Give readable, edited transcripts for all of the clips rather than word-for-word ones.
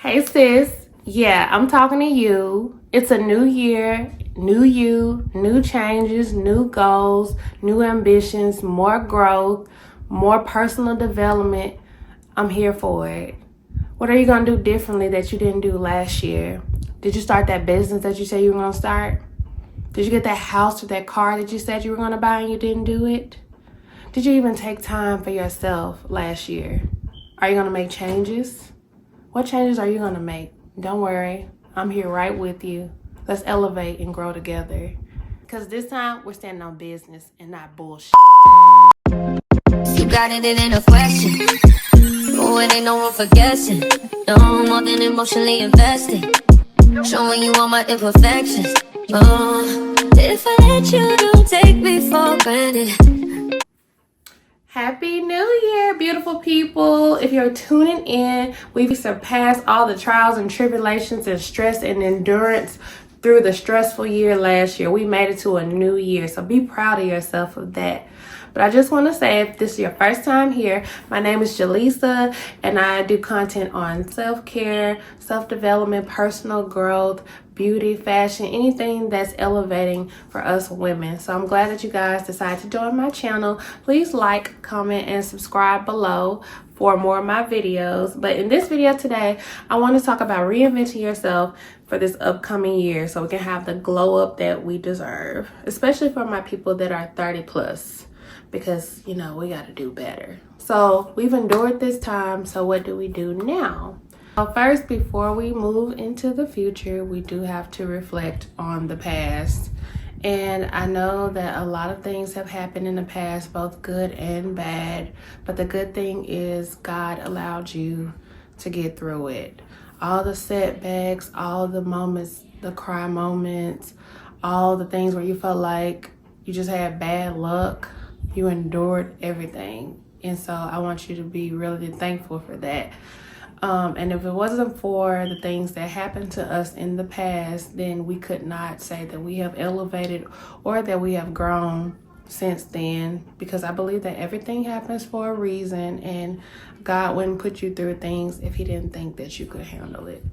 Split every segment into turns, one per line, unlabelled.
Hey sis, yeah, I'm talking to you. It's a new year, new you, new changes, new goals, new ambitions, more growth, more personal development. I'm here for it. What are you going to do differently that you didn't do last year? Did you start that business that you said you were going to start? Did you get that house or that car that you said you were going to buy and you didn't do it? Did you even take time for yourself last year? Are you going to make changes? What changes are you going to make? Don't worry, I'm here right with you. Let's elevate and grow together. Because this time, we're standing on business and not bullshit.
You got it, it ain't a question. Oh, it ain't no one for guessing. No more than emotionally invested. Showing you all my imperfections. Oh, if I let you, don't take me for granted.
Happy New Year, beautiful people. If you're tuning in, we've surpassed all the trials and tribulations and stress and endurance through the stressful year last year. We made it to a new year, so be proud of yourself of that. But I just want to say, if this is your first time here, my name is Jalissa, and I do content on self-care, self-development, personal growth, beauty, fashion, anything that's elevating for us women. So I'm glad that you guys decided to join my channel. Please like, comment, and subscribe below for more of my videos. But in this video today, I want to talk about reinventing yourself for this upcoming year so we can have the glow up that we deserve, especially for my people that are 30 plus. Because, you know, we got to do better. So we've endured this time. So what do we do now? Well, first, before we move into the future, we do have to reflect on the past. And I know that a lot of things have happened in the past, both good and bad. But the good thing is God allowed you to get through it. All the setbacks, all the moments, the cry moments, all the things where you felt like you just had bad luck. You endured everything. And so I want you to be really thankful for that. And if it wasn't for the things that happened to us in the past, then we could not say that we have elevated or that we have grown since then, because I believe that everything happens for a reason, and God wouldn't put you through things if he didn't think that you could handle it.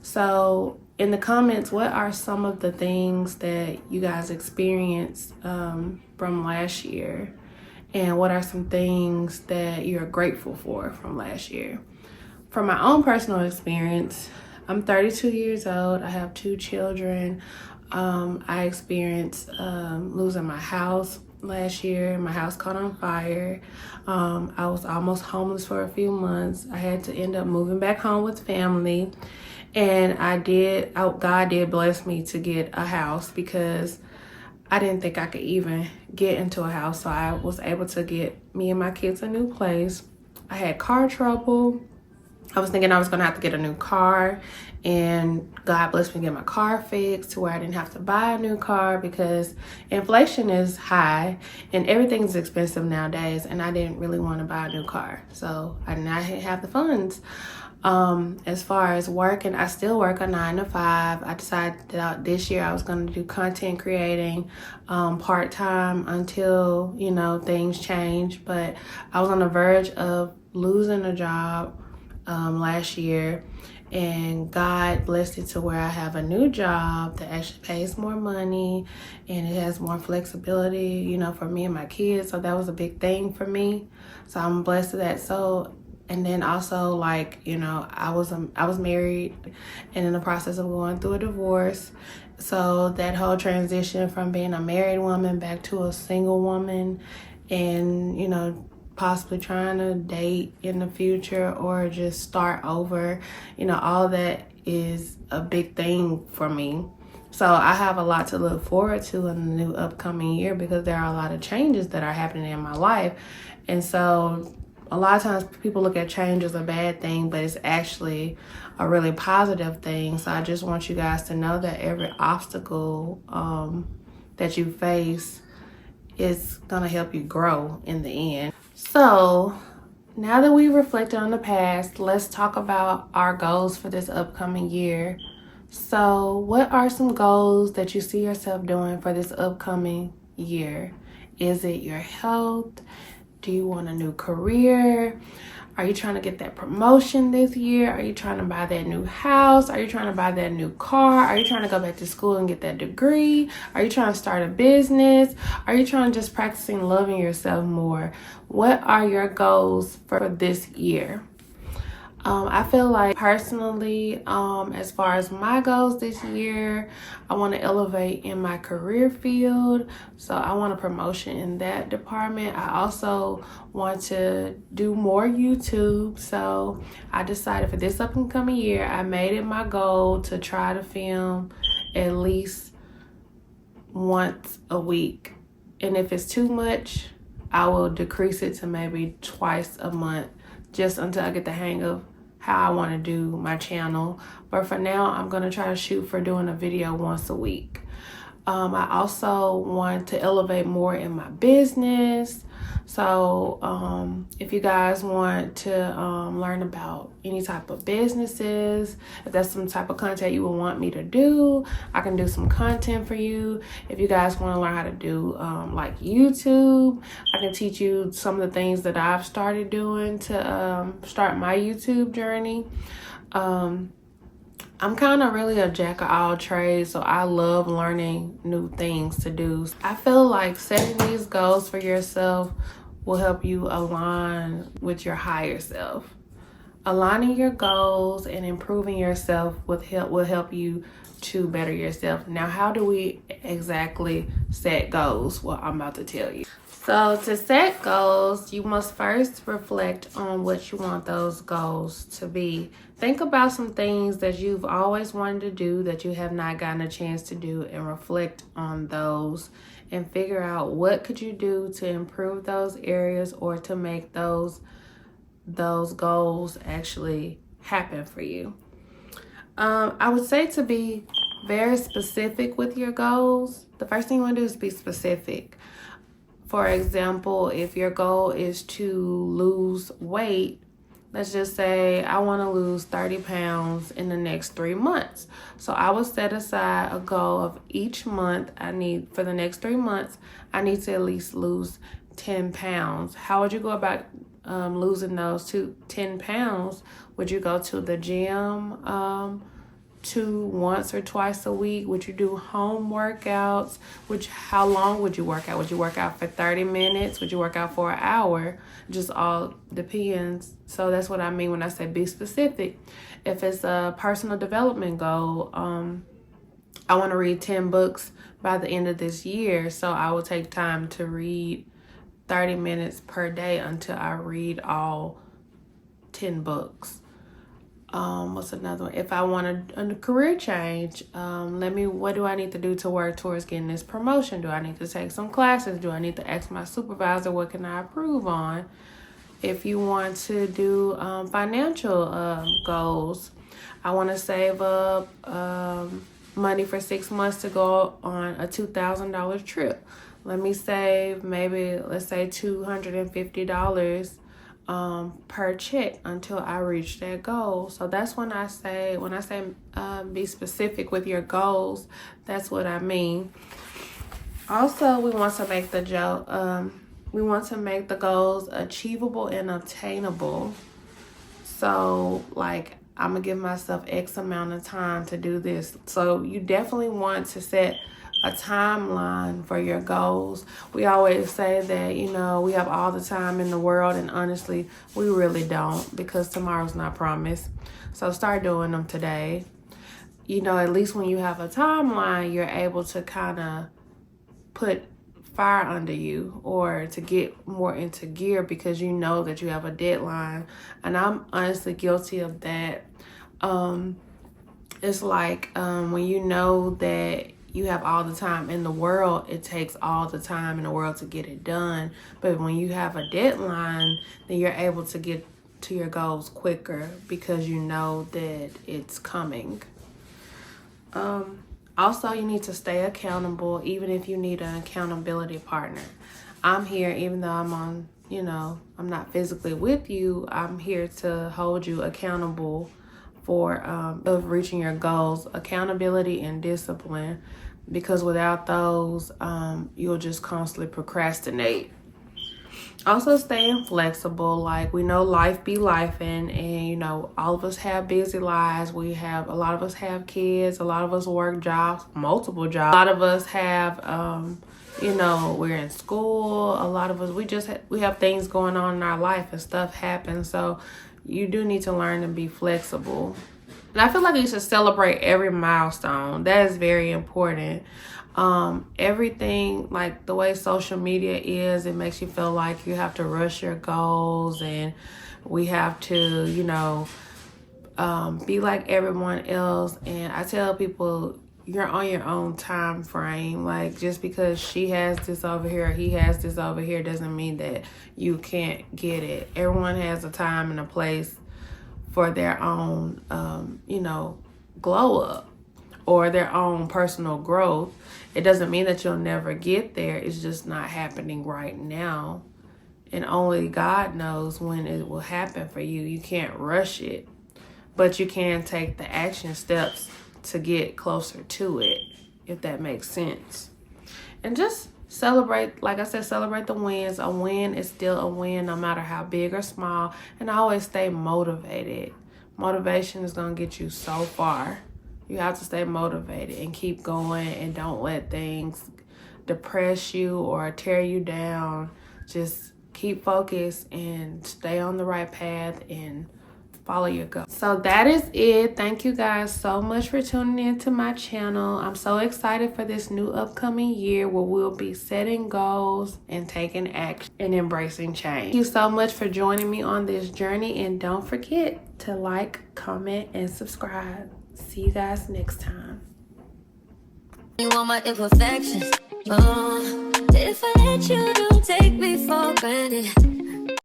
So in the comments, what are some of the things that you guys experienced from last year? And what are some things that you're grateful for from last year? From my own personal experience, I'm 32 years old. I have 2 children. I experienced losing my house last year. My house caught on fire. I was almost homeless for a few months. I had to end up moving back home with family. And God did bless me to get a house, because I didn't think I could even get into a house. So I was able to get me and my kids a new place. I had car trouble. I was thinking I was going to have to get a new car, and God blessed me to get my car fixed to where I didn't have to buy a new car, because inflation is high and everything's expensive nowadays, and I didn't really want to buy a new car. So I did not have the funds. As far as working, I still work a 9 to 5. I decided that this year I was going to do content creating part-time until, you know, things change. But I was on the verge of losing a job last year, and God blessed it to where I have a new job that actually pays more money, and it has more flexibility, you know, for me and my kids. So that was a big thing for me. So I'm blessed with that. So, and then also, like, you know, I was married and in the process of going through a divorce. So that whole transition from being a married woman back to a single woman, and, you know, possibly trying to date in the future or just start over, you know, all that is a big thing for me. So I have a lot to look forward to in the new upcoming year, because there are a lot of changes that are happening in my life. And so a lot of times people look at change as a bad thing, but it's actually a really positive thing. So I just want you guys to know that every obstacle that you face is gonna help you grow in the end. So now that we reflected on the past, let's talk about our goals for this upcoming year. So what are some goals that you see yourself doing for this upcoming year? Is it your health? Do you want a new career? Are you trying to get that promotion this year? Are you trying to buy that new house? Are you trying to buy that new car? Are you trying to go back to school and get that degree? Are you trying to start a business? Are you trying to just practicing loving yourself more? What are your goals for this year? I feel like personally, as far as my goals this year, I want to elevate in my career field. So I want a promotion in that department. I also want to do more YouTube. So I decided for this up and coming year, I made it my goal to try to film at least once a week. And if it's too much, I will decrease it to maybe twice a month, just until I get the hang of how I want to do my channel. But for now, I'm going to try to shoot for doing a video once a week. I also want to elevate more in my business. So if you guys want to learn about any type of businesses, if that's some type of content you would want me to do, I can do some content for you. If you guys want to learn how to do like YouTube, I can teach you some of the things that I've started doing to start my YouTube journey. I'm kind of really a jack of all trades, so I love learning new things to do. I feel like setting these goals for yourself will help you align with your higher self. Aligning your goals and improving yourself will help you to better yourself. Now, how do we exactly set goals? Well, I'm about to tell you. So to set goals, you must first reflect on what you want those goals to be. Think about some things that you've always wanted to do that you have not gotten a chance to do, and reflect on those and figure out what could you do to improve those areas or to make those goals actually happen for you. I would say to be very specific with your goals. The first thing you want to do is be specific. For example, if your goal is to lose weight, let's just say I want to lose 30 pounds in the next 3 months. So I will set aside a goal of each month. For the next 3 months, I need to at least lose 10 pounds. How would you go about losing those 10 pounds? Would you go to the gym once or twice a week? Would you do home workouts? How long would you work out? Would you work out for 30 minutes? Would you work out for an hour? Just all depends. So that's what I mean when I say be specific. If it's a personal development goal, I want to read 10 books by the end of this year. So I will take time to read 30 minutes per day until I read all 10 books. What's another one? If I want a career change, what do I need to do to work towards getting this promotion? Do I need to take some classes? Do I need to ask my supervisor what can I improve on? If you want to do financial goals, I want to save up money for 6 months to go on a $2,000 trip. Let me save let's say $250 per check until I reach that goal. So that's when I say be specific with your goals. That's what I mean. Also, we want to make the goals achievable and obtainable. So like, I'm gonna give myself X amount of time to do this. So you definitely want to set a timeline for your goals. We always say that, we have all the time in the world, and honestly, we really don't, because tomorrow's not promised. So start doing them today. At least when you have a timeline, you're able to kind of put fire under you, or to get more into gear, because you know that you have a deadline. And I'm honestly guilty of that. It's like when you know that you have all the time in the world, it takes all the time in the world to get it done. But when you have a deadline, then you're able to get to your goals quicker, because you know that it's coming. Also, you need to stay accountable, even if you need an accountability partner. I'm here, even though I'm not physically with you, I'm here to hold you accountable for of reaching your goals. Accountability and discipline, because without those, you'll just constantly procrastinate. Also staying flexible. Like, we know life be lifing, and you know, all of us have busy lives. A lot of us have kids, a lot of us work jobs, multiple jobs. A lot of us have you know, we're in school. A lot of us, we have things going on in our life, and stuff happens. So you do need to learn to be flexible. And I feel like you should celebrate every milestone. That is very important. Everything, like the way social media is, it makes you feel like you have to rush your goals, and we have to, you know, be like everyone else. And I tell people, you're on your own time frame. Like, just because she has this over here, he has this over here, doesn't mean that you can't get it. Everyone has a time and a place for their own, you know, glow up or their own personal growth. It doesn't mean that you'll never get there. It's just not happening right now. And only God knows when it will happen for you. You can't rush it, but you can take the action steps to get closer to it, if that makes sense. And just celebrate, like I said, celebrate the wins. A win is still a win, no matter how big or small. And always stay motivated. Motivation is going to get you so far. You have to stay motivated and keep going, and don't let things depress you or tear you down. Just keep focused and stay on the right path and follow your goal. So that is it. Thank you guys so much for tuning in to my channel. I'm so excited for this new upcoming year, where we'll be setting goals and taking action and embracing change. Thank you so much for joining me on this journey, and don't forget to like, comment, and subscribe. See you guys next time.
You want my imperfections. If I let you, don't take me for granted.